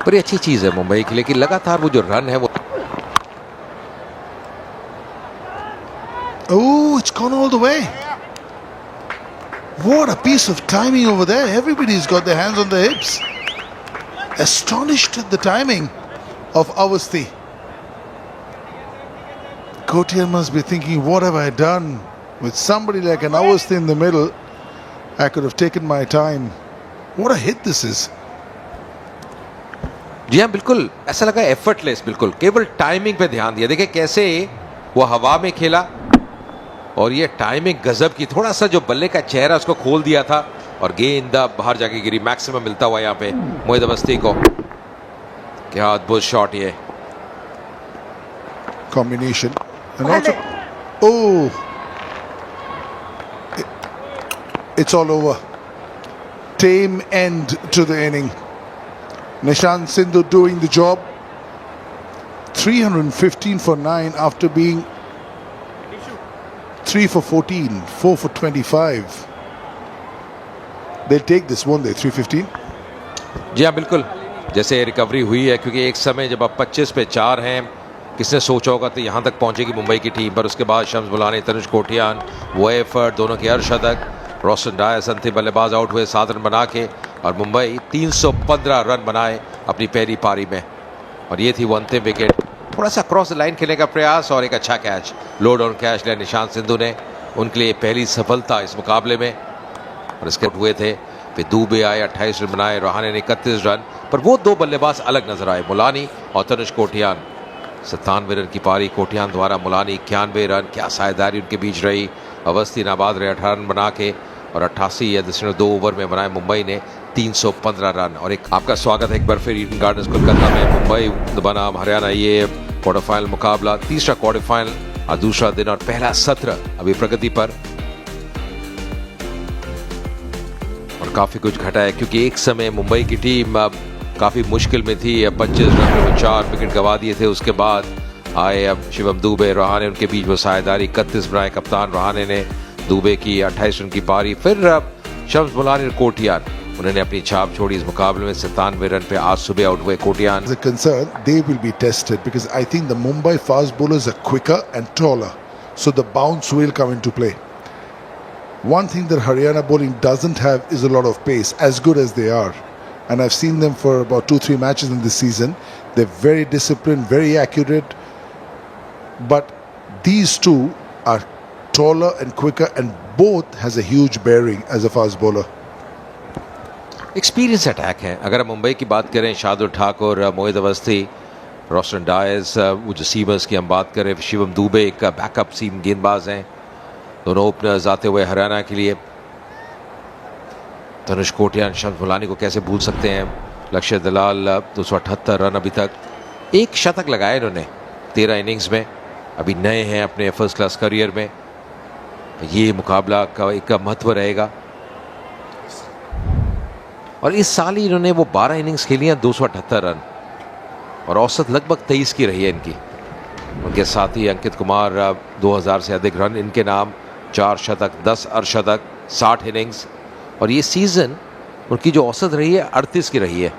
बड़ी अच्छी चीज है मुंबई के लिए कि लगातार वो जो रन है वो Oh, it's gone all the way. What a piece of timing over there. Everybody's got their hands on their hips. Astonished at the timing of Awasthi. Kotian must be thinking, what have I done? With somebody like an Awasthi in the middle, I could have taken my time. What a hit this is. जी हाँ, बिल्कुल ऐसा लगा effortless, बिल्कुल केवल timing पे ध्यान दिया। देखिए कैसे वो हवा में खेला और ये टाइमिंग गजब की। थोड़ा सा जो बल्ले का चेहरा उसको खोल दिया था और गेंद बाहर जाके गिरी। मैक्सिमम मिलता हुआ यहाँ पे मोहित अवस्थी को। क्या अद्भुत शॉट ये। Combination. And also, oh, it's all over. Tame end to the inning. Nishant Sindhu doing the job. 315 for 9 after being 3 for 14, 4 for 25. They'll take this, won't they? 315. जी हाँ बिल्कुल, जैसे रिकवरी हुई है क्योंकि एक समय जब आप 25 पे 4 हैं, किसने सोचा होगा तो यहाँ तक पहुँचेगी मुंबई की टीम। पर उसके बाद शम्स बुलानी, तनुष कोटियान, वो एफर्ट, दोनों के अर्धशतक। रोशन डायस अंतिम बल्लेबाज आउट हुए 7 रन बना के और मुंबई 315 रन बनाए अपनी पहली पारी में। और ये थी वो अंतिम विकेट। थोड़ा सा क्रॉस लाइन खेलने का प्रयास और एक अच्छा कैच, लो डाउन कैच लिया निशांत सिंधु ने। उनके लिए पहली सफलता इस मुकाबले में। और इसके हुए थे फिर दुबे आए, 28 रन बनाए, रहाणे ने 31 रन। पर वो दो बल्लेबाज अलग नजर आए, मुलानी और तनुष कोटियान। 97 रन की पारी कोटियान द्वारा, मुलानी 91 रन। क्या साझेदारी उनके बीच रही। अवस्थी नाबाद रहे 18 रन बना के और 88.2 ओवर में बनाए मुंबई ने 315 रन। और एक आपका स्वागत है एक बार फिर ईडन गार्डन्स कोलकाता में। मुंबई बनाम हरियाणा, ये क्वार्टर फाइनल मुकाबला, तीसरा क्वार्टर फाइनल और दूसरा दिन और पहला सत्र अभी प्रगति पर। और काफी कुछ घटा है क्योंकि एक समय मुंबई की टीम काफी मुश्किल में थी। 25 रन में 4 विकेट गंवा दिए थे। उसके बाद आए अब शिवम दुबे, रहाणे, उनके बीच वो साझेदारी 31 बनाए कप्तान रहाणे ने। दुबे की 28 रन की पारी। फिर शम्स बुलानी और कोटियान, उन्होंने अपनी छाप छोड़ी इस मुकाबले में। 97 रन पे आज सुबह आउट हुए Kotian. As a concern, they will be tested because I think the Mumbai fast bowlers are quicker and taller, so the bounce will come into play. One thing that Haryana bowling doesn't have is a lot of pace, as good as they are. And I've seen them for about 2-3 matches in this season. They're very disciplined, very accurate. But these two are taller and quicker, and both has a huge bearing as a fast bowler. Experience attack है। अगर हम मुंबई की बात करें, शार्दुल ठाकुर, मोहित अवस्थी, रोशन DISE, वो जो seamers की हम बात करें, शिवम दुबे एक बैकअप सीम गेंदबाज हैं। दोनों ओपनर्स आते हुए हरियाणा के लिए। तनुष कोटियान, शम्स बुलानी को कैसे भूल सकते हैं। लक्ष्य दलाल 278 रन अभी तक, एक शतक लगाए इन्होंने 13 इनिंग्स में। अभी नए हैं अपने फर्स्ट क्लास करियर में। ये मुकाबला का एक महत्व रहेगा। और इस साल ही इन्होंने वो 12 इनिंग्स खेली हैं, 278 रन और औसत लगभग 23 की रही है इनकी। उनके साथ ही अंकित कुमार, 2000 से अधिक रन इनके नाम, 4 शतक, 10 अर्धशतक, 60 इनिंग्स। और ये सीजन उनकी जो औसत रही है 38 की रही है।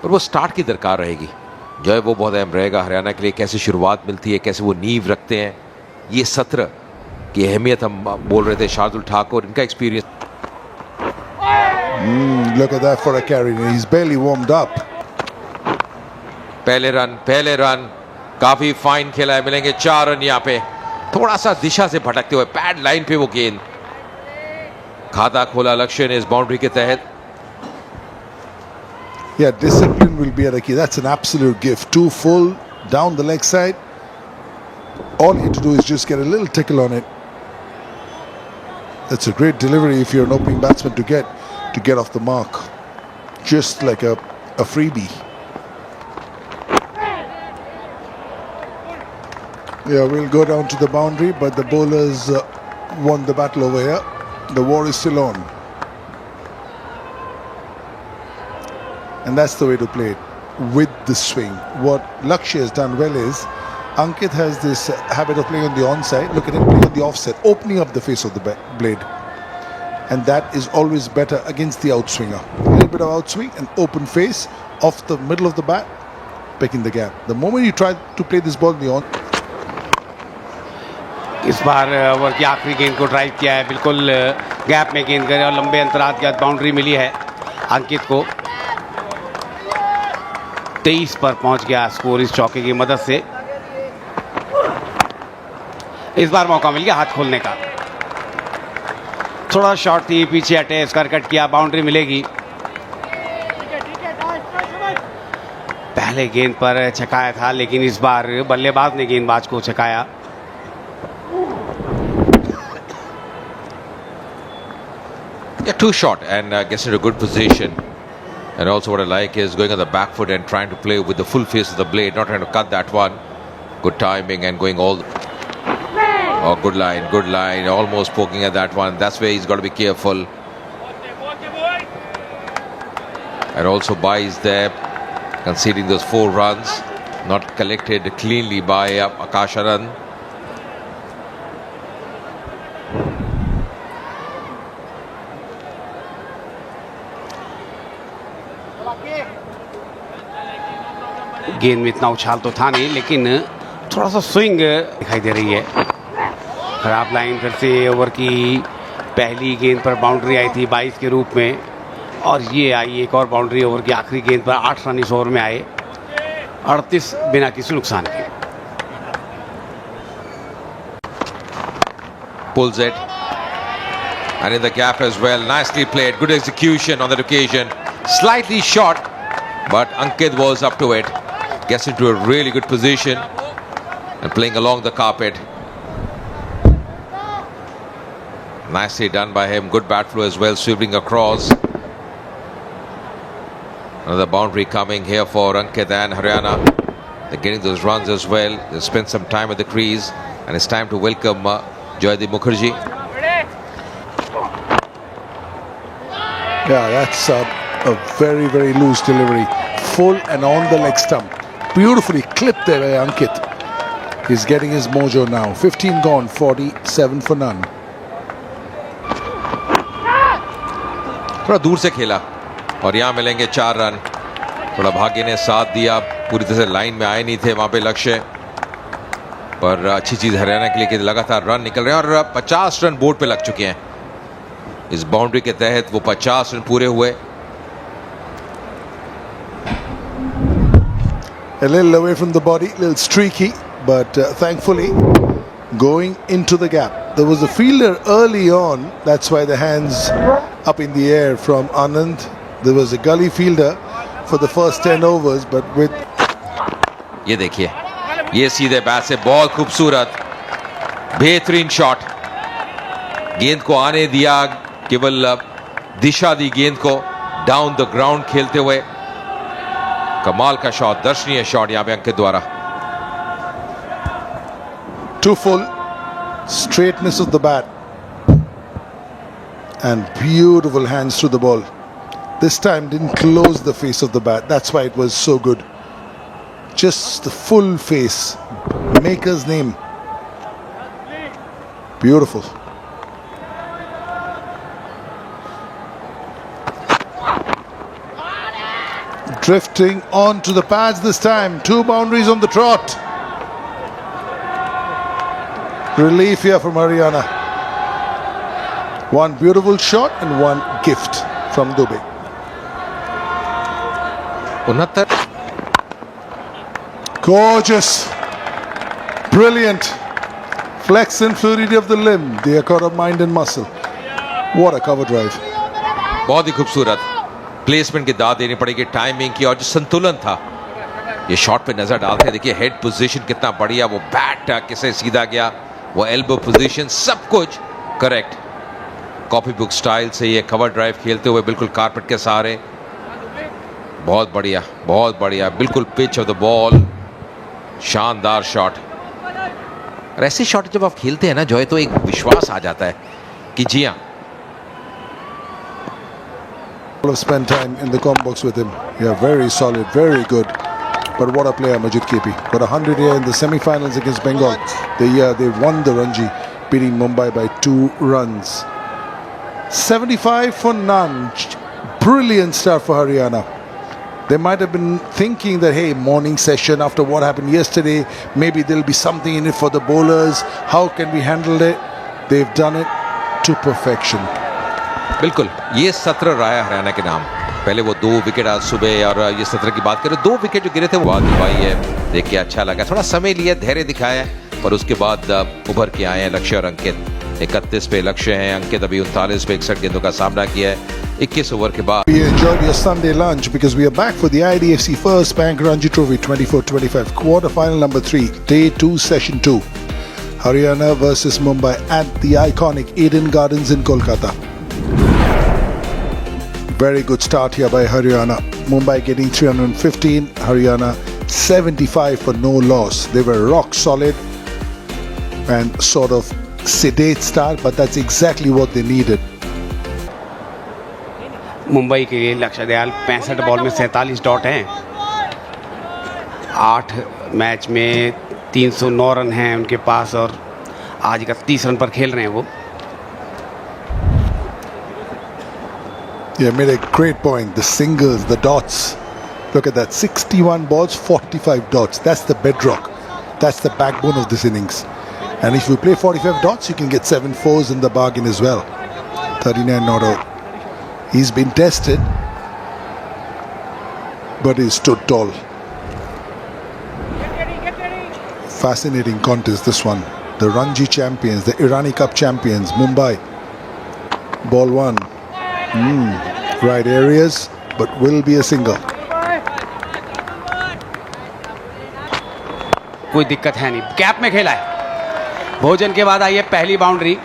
और वो स्टार्ट की दरकार रहेगी जो है वो बहुत अहम रहेगा हरियाणा के लिए। कैसे शुरुआत मिलती है, कैसे वो नींव रखते हैं, ये सत्र की अहमियत हम बोल रहे थे। शार्दुल ठाकुर, इनका experience. Look at that for a carry. He's barely warmed up. पहले रन काफी फाइन खेला है। मिलेंगे 4 रन यहाँ पे। थोड़ा सा दिशा से भटकते हुए पैड लाइन पे वो गेंद, खाता खोला लक्ष्य ने इस बाउंड्री के तहत। Yeah, discipline will be a key. That's an absolute gift. 2 full down the leg side. All you have to do is just get a little tickle on it. That's a great delivery if you're an opening batsman to get off the mark. Just like a freebie. Yeah, we'll go down to the boundary, but the bowlers won the battle over here. The war is still on. And that's the way to play it, with the swing. What Lakshya has done well is, Ankit has this habit of playing on the onside. Look at him playing on the offset, opening up the face of the blade. And that is always better against the outswinger. A little bit of outswing and open face off the middle of the bat, picking the gap. The moment you try to play this ball in the on, इस बार over की आखिरी गेंद को drive किया है, बिल्कुल gap में गेंद करे और लंबे अंतराल के बाद बाउंड्री मिली है अंकित को। 23 पर पहुंच गया स्कोर इस चौके की मदद से। इस बार मौका मिल गया हाथ खोलने का। थोड़ा शॉट थी, पीछे अटैच कर कट किया, बाउंड्री मिलेगी। पहले गेंद पर छकाया था, लेकिन इस बार बल्लेबाज ने गेंदबाज को छकाया। Yeah, too short and gets into a good position. And also what I like is going on the back foot and trying to play with the full face of the blade, not trying to cut that one. Good timing and going all... Oh, good line, almost poking at that one. That's where he's got to be careful. And also buys there, conceding those 4 runs, not collected cleanly by Akash Anand. गेंद में इतना उछाल तो था नहीं, लेकिन थोड़ा सा स्विंग दिखाई दे रही है। खराब लाइन फिर से। ओवर की पहली गेंद पर बाउंड्री आई थी 22 के रूप में, और ये आई एक और बाउंड्री ओवर की आखिरी गेंद पर। 8 रन इस ओवर में आए, 38 बिना किसी नुकसान के। Pulls it and in the gap as well. Nicely played, good execution on that occasion. Slightly short, but Ankit was up to it. Gets into a really good position and playing along the carpet. Nicely done by him. Good bat flow as well, sweeping across. Another boundary coming here for Ankit and Haryana. They're getting those runs as well. They spent some time at the crease, and it's time to welcome Joydeep Mukherjee. yeah, that's a very, very loose delivery. Full and on the leg stump. Beautifully clipped there by Ankit. He's getting his mojo now. 15 gone, 47 for none. थोड़ा दूर से खेला और यहाँ मिलेंगे 4 run. थोड़ा भाग्य ने साथ दिया, पूरी तरह से लाइन में आए नहीं थे वहाँ पे लक्ष्य, पर अच्छी चीज़ हरियाणा के लिए कि लगातार रन निकल रहे हैं और 50 रन बोर्ड पे लग चुके हैं। इस बाउंड्री के तहत वो 50 रन पूरे हुए। A little away from the body, a little streaky, but thankfully going into the gap. There was a fielder early on, that's why the hands up in the air from Anand. There was a gully fielder for the first 10 overs, but with... ये देखिए, ये सीधे bat से ball, खूबसूरत बेहतरीन shot. गेंद को आने दिया, केवल दिशा दी गेंद को, डाउन द ग्राउंड खेलते हुए। कमाल का शॉट, दर्शनीय शॉट यहां पे अंकित द्वारा। Too full, straightness of the bat, and beautiful hands to the ball. This time didn't close the face of the bat. That's why it was so good. Just the full face, maker's name. Beautiful. Drifting onto the pads this time. 2 boundaries on the trot. Relief here from Haryana. One beautiful shot and one gift from Dubey. 69 Gorgeous. Brilliant. Flex and fluidity of the limb. The accord of mind and muscle. What a cover drive. बहुत ही खूबसूरत placement की दाद देनी पड़ेगी, timing की, और जो संतुलन था ये शॉट पे नजर डालते हैं। देखिए हेड पोजीशन कितना बढ़िया, वो बैट किसे सीधा गया, वो एल्बो पोजीशन, सब कुछ करेक्ट। कॉपी बुक स्टाइल से ये कवर ड्राइव खेलते हुए बिल्कुल कारपेट के सहारे। बहुत बढ़िया, बहुत बढ़िया, बिल्कुल पिच ऑफ द बॉल, शानदार शॉट। और ऐसे शॉट जब आप खेलते हैं ना जॉय, तो एक विश्वास आ जाता है कि जी हाँ। I've spent time in the com box with him. Yeah, very solid, very good. But what a player, Majid KP. Got 100 here in the semi-finals against Bengal. The year they won the Ranji, beating Mumbai by 2 runs. 75 for none. Brilliant start for Haryana. They might have been thinking that, hey, morning session after what happened yesterday, maybe there'll be something in it for the bowlers. How can we handle it? They've done it to perfection. बिल्कुल, ये सत्र रहा है हरियाणा के नाम। पहले वो 2 wicket आज सुबह, और ये सत्र की बात करें, 2 विकेट जो गिरे थे वो दिलवाई है, देख के अच्छा लगा। थोड़ा समय लिया, धैर्य दिखाया, और उसके बाद उभर के आए हैं लक्ष्य और अंकित। 31 पे लक्ष्य हैं, अंकित अभी 39 पे 61 गेंदों का सामना किया है 21 ओवर के बाद। We enjoyed your Sunday lunch because we are back for the IDFC First Bank Ranji Trophy 24-25 quarter final number 3, day 2, session 2. Haryana versus Mumbai at the iconic Eden Gardens in Kolkata. Very good start here by Haryana. Mumbai getting 315, Haryana 75 for no loss. They were rock solid and sort of sedate start, but that's exactly what they needed. Mumbai के लिए लक्ष्य Dayal 65 ball में 47 dot हैं। 8 match में 309 run हैं उनके पास, और आज 31 रन पर खेल रहे हैं वो। Yeah, made a great point. The singles, the dots. Look at that. 61 balls, 45 dots. That's the bedrock. That's the backbone of this innings. And if you play 45 dots, you can get 7 fours in the bargain as well. 39 not out. He's been tested, but he stood tall. Fascinating contest, this one. The Ranji champions, the Irani Cup champions, Mumbai. Ball 1. Right areas, but will be a single. कोई दिक्कत है नहीं, cap में खेला है। भोजन के बाद आई है पहली बाउंड्री।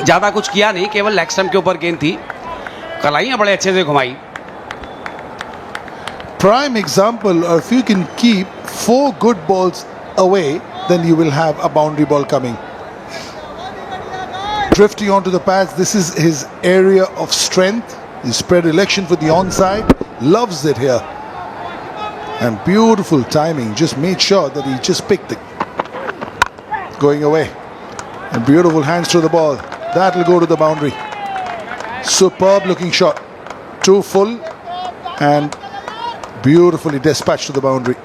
ज़्यादा कुछ किया नहीं, केवल लेग स्टंप के ऊपर गेंद थी, कलाइयाँ बड़े अच्छे से घुमाई। Prime example, or if you can keep 4 good balls away, then you will have a boundary ball coming. Drifting onto the pads, this is his area of strength. He spread election for the onside, loves it here. And beautiful timing, just made sure that he just picked it. Going away. And beautiful hands to the ball. That will go to the boundary. Superb looking shot. 2 full and beautifully dispatched to the boundary.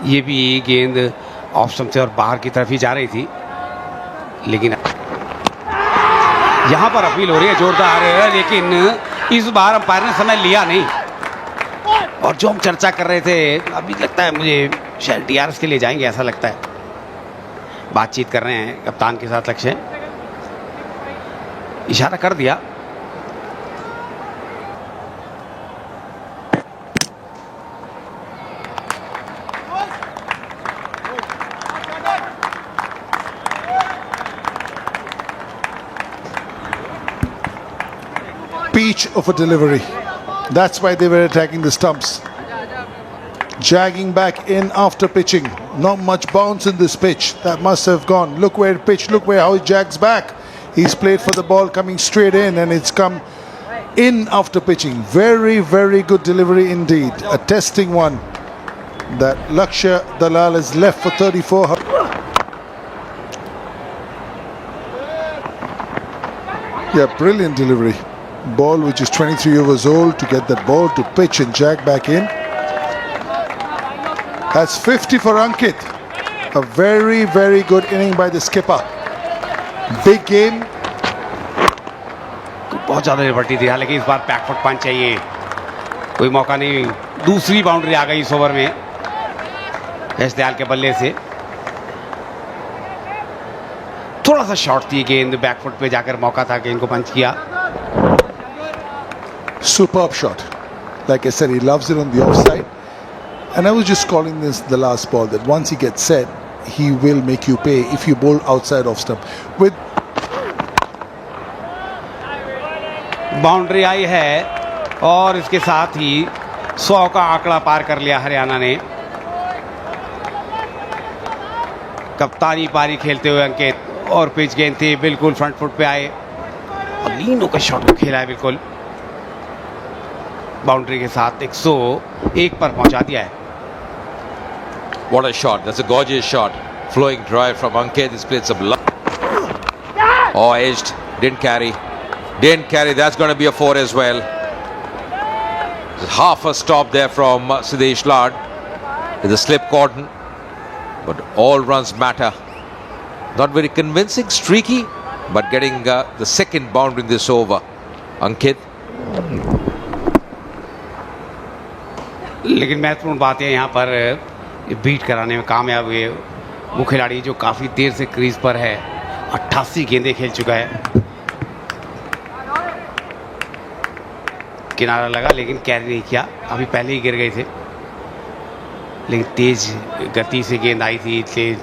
ये भी गेंद off stump से और बाहर की तरफ ही जा रही थी, लेकिन यहाँ पर अपील हो रही है जोरदार, लेकिन इस बार अंपायर ने समय लिया नहीं। और जो हम चर्चा कर रहे थे, अभी लगता है मुझे शायद DRS के लिए जाएंगे, ऐसा लगता है। बातचीत कर रहे हैं कप्तान के साथ लक्ष्य, इशारा कर दिया। Peach of a delivery. That's why they were attacking the stumps. Jagging back in after pitching. Not much bounce in this pitch. That must have gone. Look where it pitched. Look where how it jags back. He's played for the ball coming straight in, and it's come in after pitching. Very, very good delivery indeed. A testing one. That Lakshya Dalal is left for 34. Yeah, brilliant delivery. Ball which is 23 years old, to get that ball to pitch and jag back in. That's 50 for Ankit. A very, very good inning by the skipper. Big game. बहुत ज़्यादा liberty थी, हालांकि इस बार back foot पंच चाहिए, कोई मौका नहीं। दूसरी बाउंड्री आ गई इस ओवर में यश दयाल के बल्ले से। थोड़ा सा शॉर्ट थी गेंद, बैकफुट पे जाकर मौका था कि इनको पंच किया। Superb shot. Like I said, he loves it on the offside. And I was just calling this the last ball, that once he gets set, he will make you pay if you bowl outside off stump. With boundary आई है और इसके साथ ही 100 का आंकड़ा पार कर लिया हरियाणा ने। कप्तानी पारी खेलते हुए अंकित और पिच गेंद थी, बिल्कुल फ्रंट फुट पे आए और लीनो का शॉट को खेला है, बिल्कुल बाउंड्री के साथ 101 पर पहुंचा दिया है. What a shot. That's a gorgeous shot. Flowing drive from Ankit. He's played some luck. Oh, edged. Didn't carry. Didn't carry. That's going to be a 4 as well. Half a stop there from Siddesh Lad. With a slip cordon. But all runs matter. Not very convincing, streaky. But getting the second boundary in this over. Ankit. लेकिन महत्वपूर्ण बात है यहाँ पर beat कराने में कामयाब हुए वो खिलाड़ी जो काफ़ी देर से क्रीज पर है. 88 गेंदें खेल चुका है. किनारा लगा लेकिन कैरी नहीं किया. अभी पहले ही गिर गए थे, लेकिन तेज गति से गेंद आई थी, तेज.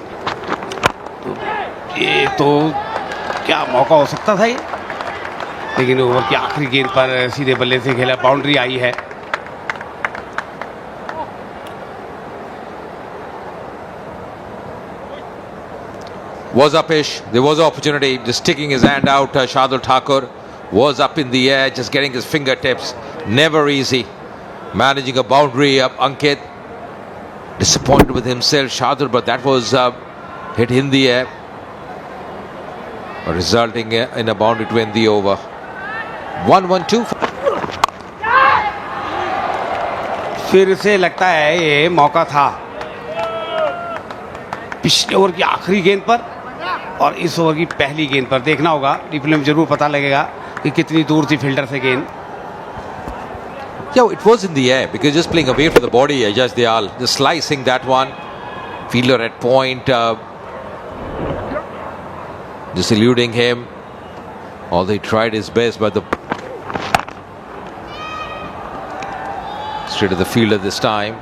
ये तो क्या मौका हो सकता था ये, लेकिन ओवर की आखिरी गेंद पर सीधे बल्ले से खेला. बाउंड्री आई है. Was uppish. There was an opportunity. Just sticking his hand out. Shardul Thakur was up in the air, just getting his fingertips. Never easy. Managing a boundary up. Ankit disappointed with himself. Shardul, but that was hit in the air, resulting in a boundary to end the over. 1-1-2. फिर से लगता है ये मौका था पिछले over की आखिरी गेंद पर और इस ओवर की पहली गेंद पर. देखना होगा, रिप्ले में जरूर पता लगेगा कि कितनी दूर थी फील्डर से गेंद. Yeah, it was in the air because just playing away from the body, Ajaz Dayal, just slicing that one. Fielder at point, just eluding him. Although he tried his best, but straight to the fielder this time.